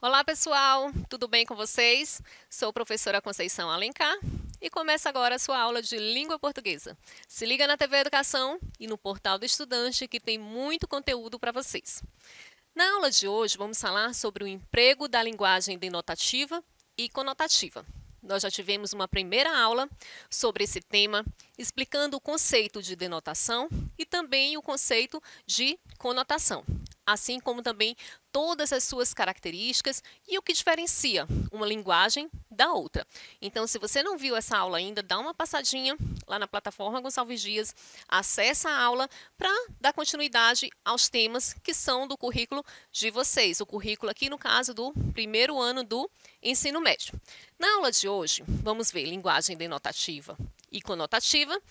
Olá pessoal, tudo bem com vocês? Sou a professora Conceição Alencar e começa agora a sua aula de língua portuguesa. Se liga na TV Educação e no portal do estudante que tem muito conteúdo para vocês. Na aula de hoje vamos falar sobre o emprego da linguagem denotativa e conotativa. Nós já tivemos uma primeira aula sobre esse tema, explicando o conceito de denotação e também o conceito de conotação, assim como também todas as suas características e o que diferencia uma linguagem da outra. Então, se você não viu essa aula ainda, dá uma passadinha lá na plataforma Gonçalves Dias, acessa a aula para dar continuidade aos temas que são do currículo de vocês, o currículo aqui no caso do primeiro ano do ensino médio. Na aula de hoje, vamos ver linguagem denotativa e conotativa.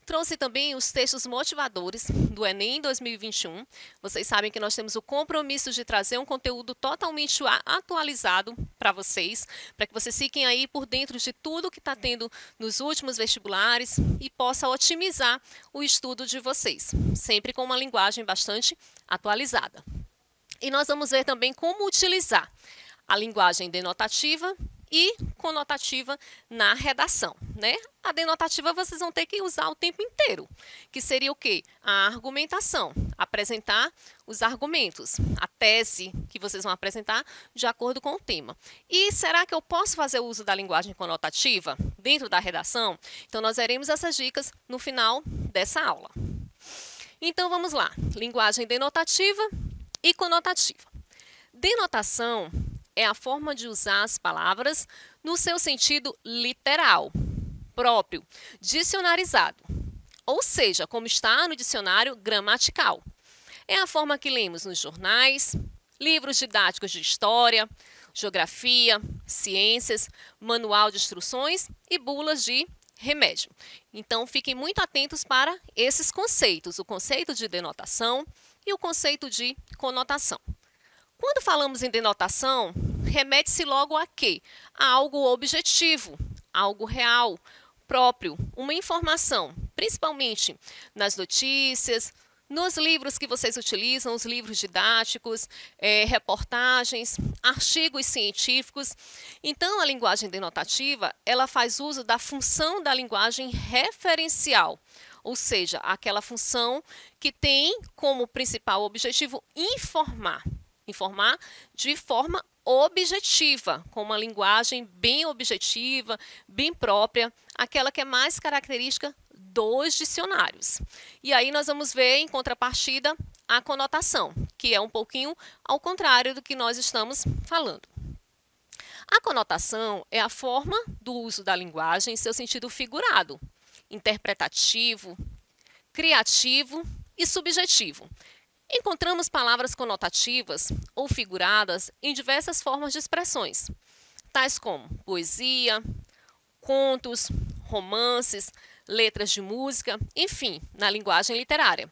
Trouxe também os textos motivadores do Enem 2021. Vocês sabem que nós temos o compromisso de trazer um conteúdo totalmente atualizado para vocês, para que vocês fiquem aí por dentro de tudo que está tendo nos últimos vestibulares e possa otimizar o estudo de vocês, sempre com uma linguagem bastante atualizada. E nós vamos ver também como utilizar a linguagem denotativa e conotativa na redação, né? A denotativa vocês vão ter que usar o tempo inteiro, que seria o quê? A argumentação, apresentar os argumentos, a tese que vocês vão apresentar de acordo com o tema. E será que eu posso fazer uso da linguagem conotativa dentro da redação? Então, nós veremos essas dicas no final dessa aula. Então, vamos lá. Linguagem denotativa e conotativa. Denotação é a forma de usar as palavras no seu sentido literal, próprio, dicionarizado, ou seja, como está no dicionário gramatical. É a forma que lemos nos jornais, livros didáticos de história, geografia, ciências, manual de instruções e bulas de remédio. Então, fiquem muito atentos para esses conceitos, o conceito de denotação e o conceito de conotação. Quando falamos em denotação, remete-se logo a quê? A algo objetivo, algo real, próprio, uma informação, principalmente nas notícias, nos livros que vocês utilizam, os livros didáticos, reportagens, artigos científicos. Então, a linguagem denotativa, ela faz uso da função da linguagem referencial, ou seja, aquela função que tem como principal objetivo informar de forma objetiva, com uma linguagem bem objetiva, bem própria, aquela que é mais característica dos dicionários. E aí nós vamos ver, em contrapartida, a conotação, que é um pouquinho ao contrário do que nós estamos falando. A conotação é a forma do uso da linguagem em seu sentido figurado, interpretativo, criativo e subjetivo. Encontramos palavras conotativas ou figuradas em diversas formas de expressões, tais como poesia, contos, romances, letras de música, enfim, na linguagem literária.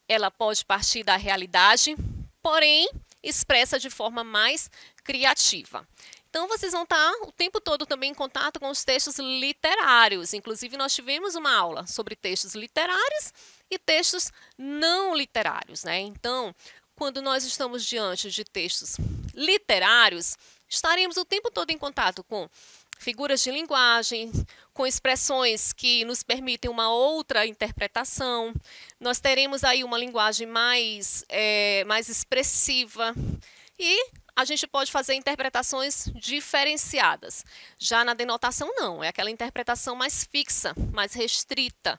Ela pode partir da realidade, porém expressa de forma mais criativa. Então, vocês vão estar o tempo todo também em contato com os textos literários. Inclusive, nós tivemos uma aula sobre textos literários e textos não literários, né? Então, quando nós estamos diante de textos literários, estaremos o tempo todo em contato com figuras de linguagem, com expressões que nos permitem uma outra interpretação. Nós teremos aí uma linguagem mais expressiva e a gente pode fazer interpretações diferenciadas. Já na denotação, não. É aquela interpretação mais fixa, mais restrita.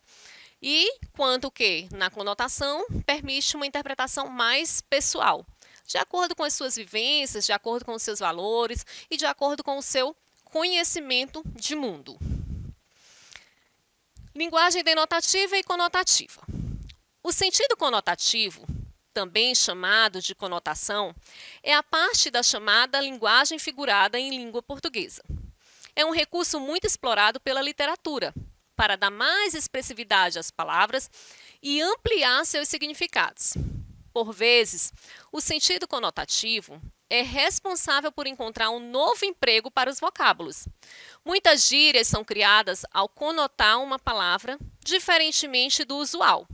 E quanto que na conotação permite uma interpretação mais pessoal, de acordo com as suas vivências, de acordo com os seus valores e de acordo com o seu conhecimento de mundo. Linguagem denotativa e conotativa. O sentido conotativo, também chamado de conotação, é a parte da chamada linguagem figurada em língua portuguesa. É um recurso muito explorado pela literatura, para dar mais expressividade às palavras e ampliar seus significados. Por vezes, o sentido conotativo é responsável por encontrar um novo emprego para os vocábulos. Muitas gírias são criadas ao conotar uma palavra diferentemente do usual,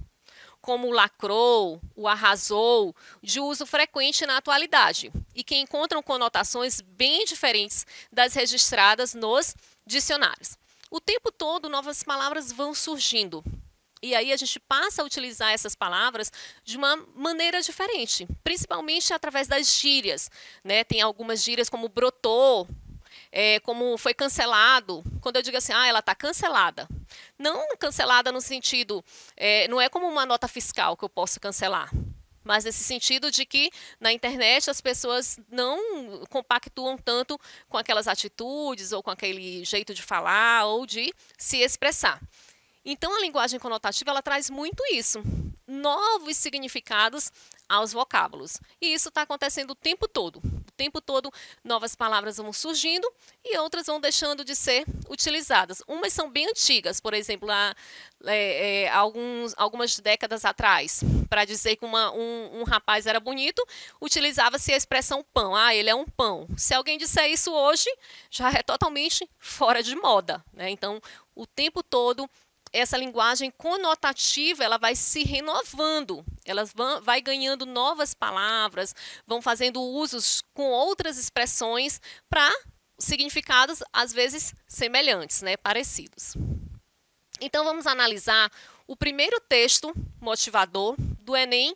como o lacrou, o arrasou, de uso frequente na atualidade, e que encontram conotações bem diferentes das registradas nos dicionários. O tempo todo, novas palavras vão surgindo. E aí a gente passa a utilizar essas palavras de uma maneira diferente, principalmente através das gírias, né? Tem algumas gírias como brotou, como foi cancelado. Quando eu digo assim, ela está cancelada. Não cancelada no sentido, não é como uma nota fiscal que eu posso cancelar, mas nesse sentido de que na internet as pessoas não compactuam tanto com aquelas atitudes ou com aquele jeito de falar ou de se expressar. Então, a linguagem conotativa ela traz muito isso, novos significados aos vocábulos. E isso está acontecendo o tempo todo. O tempo todo, novas palavras vão surgindo e outras vão deixando de ser utilizadas. Umas são bem antigas, por exemplo, algumas décadas atrás, para dizer que um rapaz era bonito, utilizava-se a expressão pão. Ele é um pão. Se alguém disser isso hoje, já é totalmente fora de moda, né? Então, o tempo todo, essa linguagem conotativa ela vai se renovando, ela vai ganhando novas palavras, vão fazendo usos com outras expressões para significados, às vezes, semelhantes, né, parecidos. Então, vamos analisar o primeiro texto motivador do Enem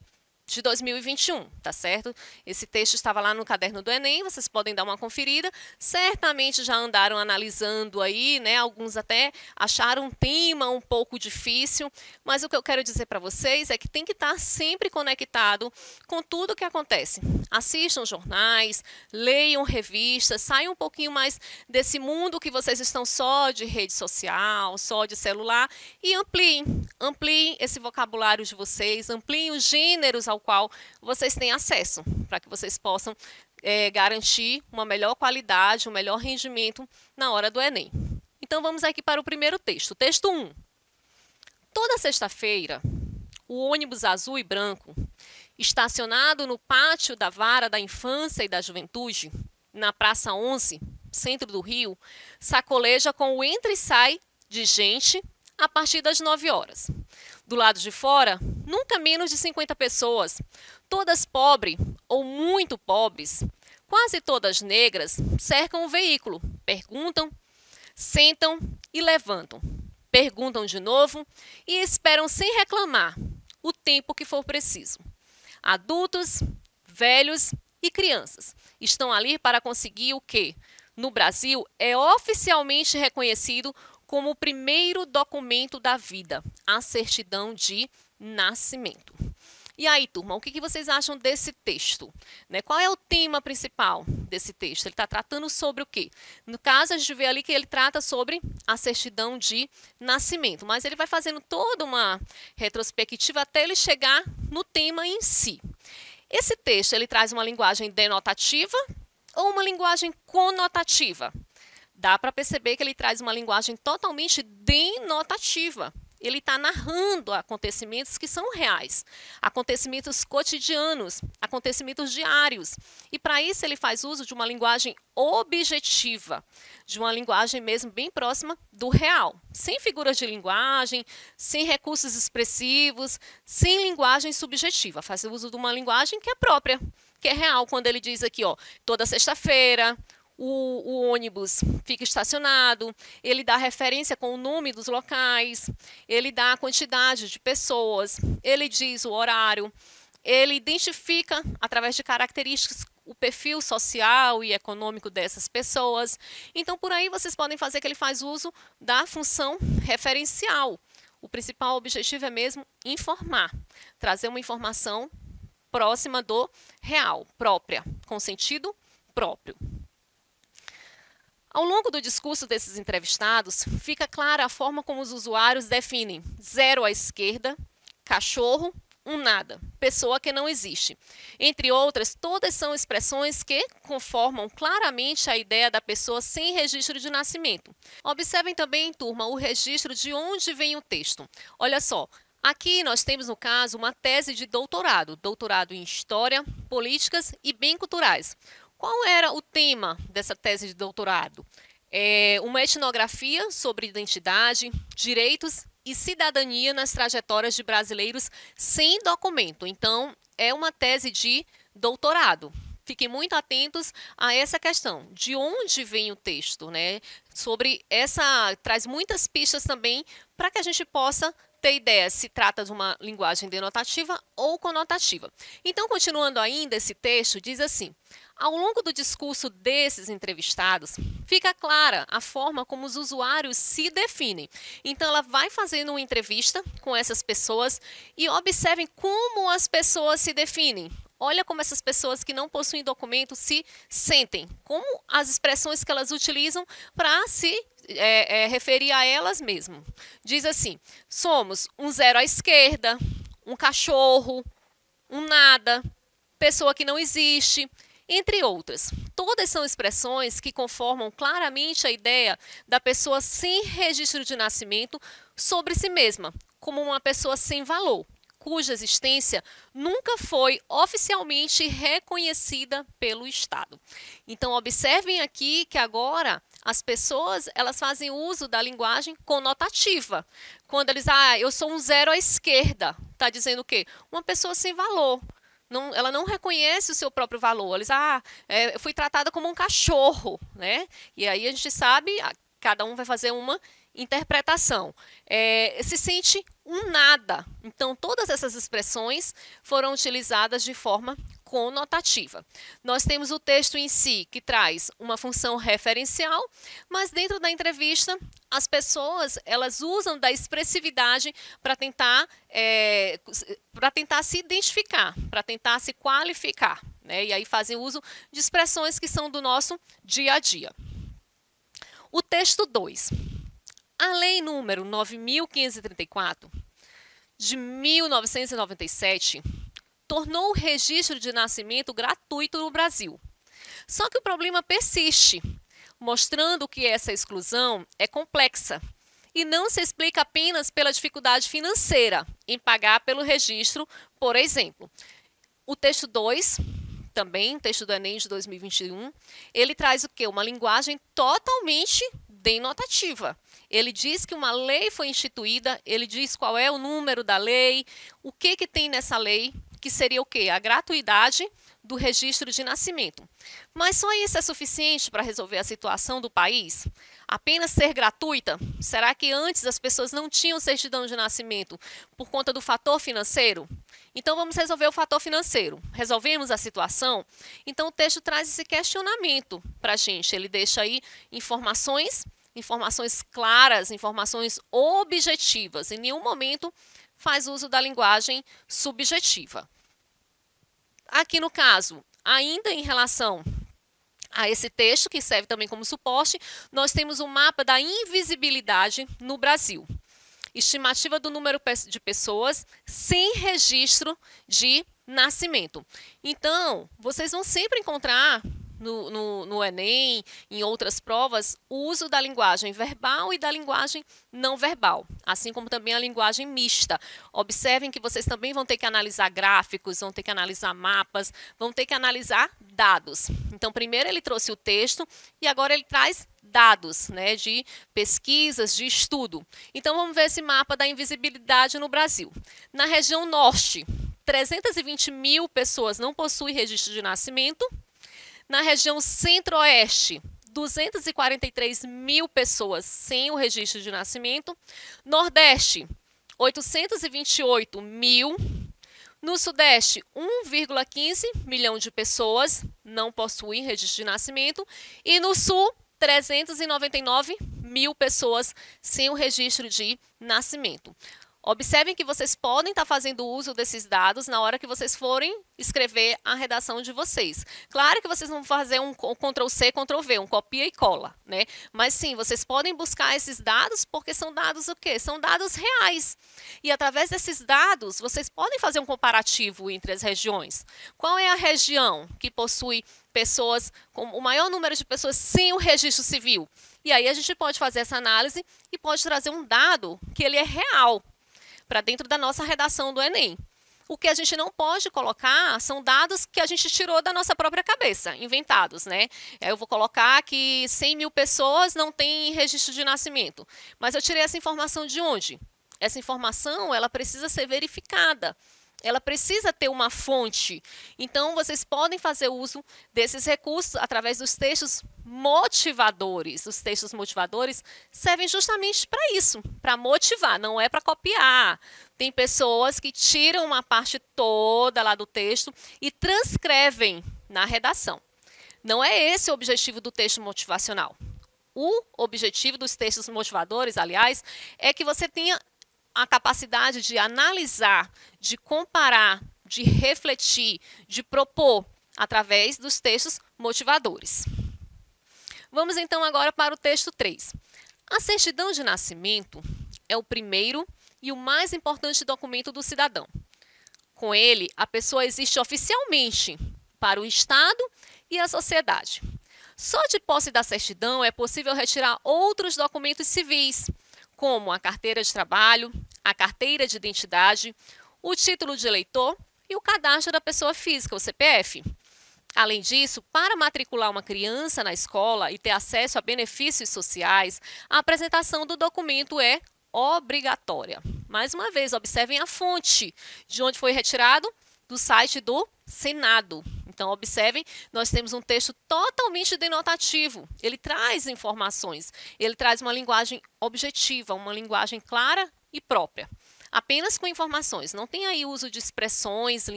de 2021, tá certo? Esse texto estava lá no caderno do Enem, vocês podem dar uma conferida. Certamente já andaram analisando aí, né? Alguns até acharam um tema um pouco difícil, mas o que eu quero dizer para vocês é que tem que estar sempre conectado com tudo o que acontece. Assistam jornais, leiam revistas, saiam um pouquinho mais desse mundo que vocês estão só de rede social, só de celular e ampliem esse vocabulário de vocês, ampliem os gêneros ao qual vocês têm acesso, para que vocês possam garantir uma melhor qualidade, um melhor rendimento na hora do Enem. Então, vamos aqui para o primeiro texto. Texto 1. Toda sexta-feira, o ônibus azul e branco, estacionado no pátio da Vara da Infância e da Juventude, na Praça 11, centro do Rio, sacoleja com o entra e sai de gente a partir das 9 horas. Do lado de fora, nunca menos de 50 pessoas, todas pobres ou muito pobres, quase todas negras, cercam o veículo, perguntam, sentam e levantam. Perguntam de novo e esperam sem reclamar o tempo que for preciso. Adultos, velhos e crianças estão ali para conseguir o que, no Brasil, é oficialmente reconhecido como o primeiro documento da vida, a certidão de nascimento. E aí, turma, o que vocês acham desse texto? Né? Qual é o tema principal desse texto? Ele está tratando sobre o quê? No caso, a gente vê ali que ele trata sobre a certidão de nascimento, mas ele vai fazendo toda uma retrospectiva até ele chegar no tema em si. Esse texto, ele traz uma linguagem denotativa ou uma linguagem conotativa? Dá para perceber que ele traz uma linguagem totalmente denotativa. Ele está narrando acontecimentos que são reais, acontecimentos cotidianos, acontecimentos diários. E para isso ele faz uso de uma linguagem objetiva, de uma linguagem mesmo bem próxima do real, sem figuras de linguagem, sem recursos expressivos, sem linguagem subjetiva. Faz uso de uma linguagem que é própria, que é real, quando ele diz aqui, toda sexta-feira, o ônibus fica estacionado, ele dá referência com o nome dos locais, ele dá a quantidade de pessoas, ele diz o horário, ele identifica, através de características, o perfil social e econômico dessas pessoas. Então, por aí vocês podem fazer que ele faz uso da função referencial. O principal objetivo é mesmo informar, trazer uma informação próxima do real, própria, com sentido próprio. Ao longo do discurso desses entrevistados, fica clara a forma como os usuários definem 0 à esquerda, cachorro, um nada, pessoa que não existe. Entre outras, todas são expressões que conformam claramente a ideia da pessoa sem registro de nascimento. Observem também, turma, o registro de onde vem o texto. Olha só, aqui nós temos, no caso, uma tese de doutorado em História, Políticas e Bem Culturais. Qual era o tema dessa tese de doutorado? Uma etnografia sobre identidade, direitos e cidadania nas trajetórias de brasileiros sem documento. Então, é uma tese de doutorado. Fiquem muito atentos a essa questão, de onde vem o texto, né? Traz muitas pistas também para que a gente possa ter ideia se trata de uma linguagem denotativa ou conotativa. Então, continuando ainda, esse texto diz assim: ao longo do discurso desses entrevistados, fica clara a forma como os usuários se definem. Então, ela vai fazendo uma entrevista com essas pessoas e observem como as pessoas se definem. Olha como essas pessoas que não possuem documento se sentem, como as expressões que elas utilizam para se referir a elas mesmas. Diz assim: somos um zero à esquerda, um cachorro, um nada, pessoa que não existe, entre outras. Todas são expressões que conformam claramente a ideia da pessoa sem registro de nascimento sobre si mesma, como uma pessoa sem valor, cuja existência nunca foi oficialmente reconhecida pelo Estado. Então, observem aqui que agora as pessoas elas fazem uso da linguagem conotativa. Quando eles eu sou um zero à esquerda, está dizendo o quê? Uma pessoa sem valor. Ela não reconhece o seu próprio valor. Eles, eu fui tratada como um cachorro, né? E aí a gente sabe, cada um vai fazer uma interpretação. Se sente um nada. Então, todas essas expressões foram utilizadas de forma conotativa. Nós temos o texto em si, que traz uma função referencial, mas dentro da entrevista, as pessoas elas usam da expressividade para tentar se identificar, para tentar se qualificar, né? E aí fazem uso de expressões que são do nosso dia a dia. O texto 2. A Lei número 9.534, de 1997, tornou o registro de nascimento gratuito no Brasil. Só que o problema persiste, mostrando que essa exclusão é complexa e não se explica apenas pela dificuldade financeira em pagar pelo registro, por exemplo. O texto 2, também, texto do Enem de 2021, ele traz o quê? Uma linguagem totalmente denotativa. Ele diz que uma lei foi instituída, ele diz qual é o número da lei, o que tem nessa lei, que seria o quê? A gratuidade do registro de nascimento. Mas só isso é suficiente para resolver a situação do país? Apenas ser gratuita? Será que antes as pessoas não tinham certidão de nascimento por conta do fator financeiro? Então vamos resolver o fator financeiro. Resolvemos a situação? Então o texto traz esse questionamento para a gente. Ele deixa aí informações claras, informações objetivas. Em nenhum momento faz uso da linguagem subjetiva. Aqui no caso, ainda em relação a esse texto, que serve também como suporte, nós temos um mapa da invisibilidade no Brasil. Estimativa do número de pessoas sem registro de nascimento. Então, vocês vão sempre encontrar no Enem, em outras provas, o uso da linguagem verbal e da linguagem não verbal, assim como também a linguagem mista. Observem que vocês também vão ter que analisar gráficos, vão ter que analisar mapas, vão ter que analisar dados. Então, primeiro ele trouxe o texto e agora ele traz dados, né, de pesquisas, de estudo. Então, vamos ver esse mapa da invisibilidade no Brasil. Na região norte, 320 mil pessoas não possuem registro de nascimento. Na região centro-oeste, 243 mil pessoas sem o registro de nascimento. Nordeste, 828 mil. No Sudeste, 1,15 milhão de pessoas não possuem registro de nascimento. E no Sul, 399 mil pessoas sem o registro de nascimento. Observem que vocês podem estar fazendo uso desses dados na hora que vocês forem escrever a redação de vocês. Claro que vocês vão fazer um Ctrl+C, Ctrl+V, um copia e cola, né? Mas sim, vocês podem buscar esses dados porque são dados o quê? São dados reais. E através desses dados, vocês podem fazer um comparativo entre as regiões. Qual é a região que possui pessoas, com o maior número de pessoas sem o registro civil? E aí a gente pode fazer essa análise e pode trazer um dado que ele é real para dentro da nossa redação do Enem. O que a gente não pode colocar são dados que a gente tirou da nossa própria cabeça, inventados, né? Eu vou colocar que 100 mil pessoas não têm registro de nascimento. Mas eu tirei essa informação de onde? Essa informação, ela precisa ser verificada. Ela precisa ter uma fonte. Então, vocês podem fazer uso desses recursos através dos textos motivadores. Os textos motivadores servem justamente para isso, para motivar, não é para copiar. Tem pessoas que tiram uma parte toda lá do texto e transcrevem na redação. Não é esse o objetivo do texto motivacional. O objetivo dos textos motivadores, aliás, é que você tenha a capacidade de analisar, de comparar, de refletir, de propor através dos textos motivadores. Vamos então agora para o texto 3. A certidão de nascimento é o primeiro e o mais importante documento do cidadão. Com ele, a pessoa existe oficialmente para o Estado e a sociedade. Só de posse da certidão é possível retirar outros documentos civis, como a carteira de trabalho, a carteira de identidade, o título de eleitor e o cadastro da pessoa física, o CPF. Além disso, para matricular uma criança na escola e ter acesso a benefícios sociais, a apresentação do documento é obrigatória. Mais uma vez, observem a fonte de onde foi retirado, do site do Senado. Então, observem, nós temos um texto totalmente denotativo. Ele traz informações, ele traz uma linguagem objetiva, uma linguagem clara e própria. Apenas com informações. Não tem aí uso de expressões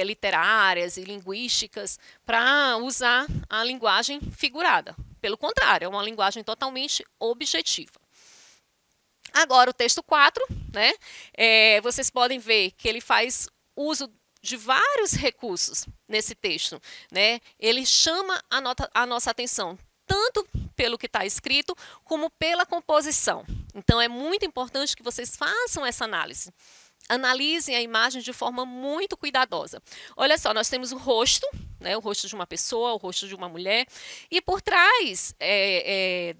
literárias e linguísticas para usar a linguagem figurada. Pelo contrário, é uma linguagem totalmente objetiva. Agora, o texto 4, né? Vocês podem ver que ele faz uso de vários recursos nesse texto, né? Ele chama a nossa atenção tanto pelo que está escrito, como pela composição. Então, é muito importante que vocês façam essa análise. Analisem a imagem de forma muito cuidadosa. Olha só, nós temos o rosto, né, o rosto de uma pessoa, o rosto de uma mulher, e por trás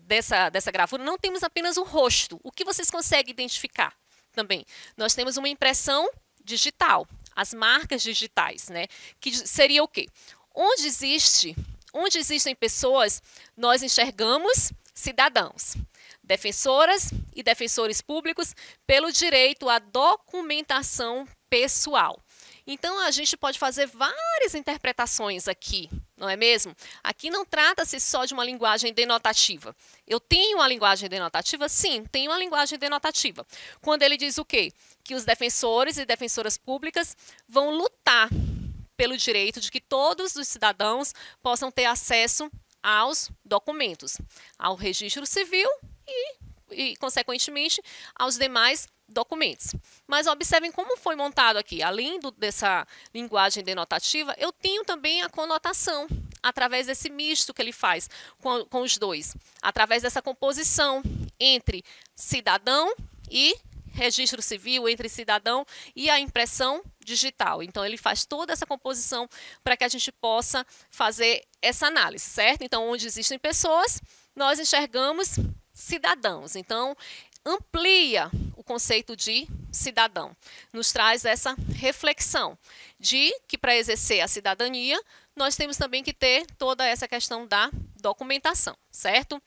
dessa gravura não temos apenas o rosto. O que vocês conseguem identificar também? Nós temos uma impressão digital, as marcas digitais, né, que seria o quê? Onde existem pessoas, nós enxergamos cidadãos, defensoras e defensores públicos pelo direito à documentação pessoal. Então, a gente pode fazer várias interpretações aqui, não é mesmo? Aqui não trata-se só de uma linguagem denotativa. Eu tenho uma linguagem denotativa? Sim, tenho uma linguagem denotativa. Quando ele diz o quê? Que os defensores e defensoras públicas vão lutar pelo direito de que todos os cidadãos possam ter acesso aos documentos, ao registro civil e consequentemente, aos demais documentos. Mas observem como foi montado aqui. Além dessa linguagem denotativa, eu tenho também a conotação, através desse misto que ele faz com os dois, através dessa composição entre cidadão e registro civil, entre cidadão e a impressão digital. Então, ele faz toda essa composição para que a gente possa fazer essa análise, certo? Então, onde existem pessoas, nós enxergamos cidadãos. Então, amplia o conceito de cidadão. Nos traz essa reflexão de que para exercer a cidadania, nós temos também que ter toda essa questão da documentação, certo?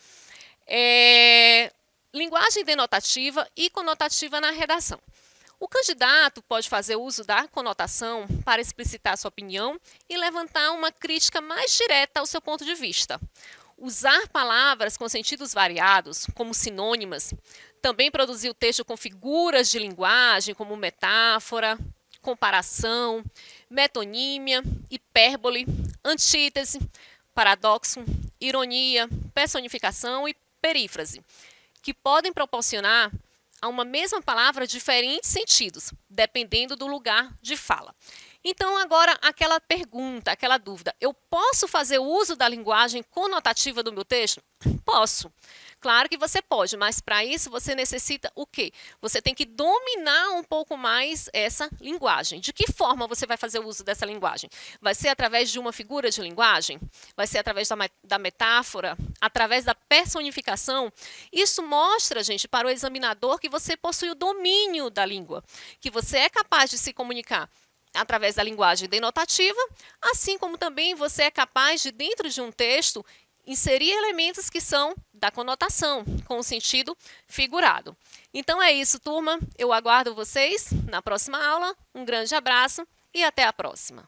Linguagem denotativa e conotativa na redação. O candidato pode fazer uso da conotação para explicitar sua opinião e levantar uma crítica mais direta ao seu ponto de vista. Usar palavras com sentidos variados, como sinônimas, também produzir o texto com figuras de linguagem, como metáfora, comparação, metonímia, hipérbole, antítese, paradoxo, ironia, personificação e perífrase, que podem proporcionar a uma mesma palavra diferentes sentidos, dependendo do lugar de fala. Então, agora, aquela pergunta, aquela dúvida, eu posso fazer uso da linguagem conotativa do meu texto? Posso. Claro que você pode, mas para isso você necessita o quê? Você tem que dominar um pouco mais essa linguagem. De que forma você vai fazer uso dessa linguagem? Vai ser através de uma figura de linguagem? Vai ser através da metáfora? Através da personificação? Isso mostra, gente, para o examinador que você possui o domínio da língua, que você é capaz de se comunicar através da linguagem denotativa, assim como também você é capaz de, dentro de um texto, inserir elementos que são da conotação, com o sentido figurado. Então é isso, turma. Eu aguardo vocês na próxima aula. Um grande abraço e até a próxima.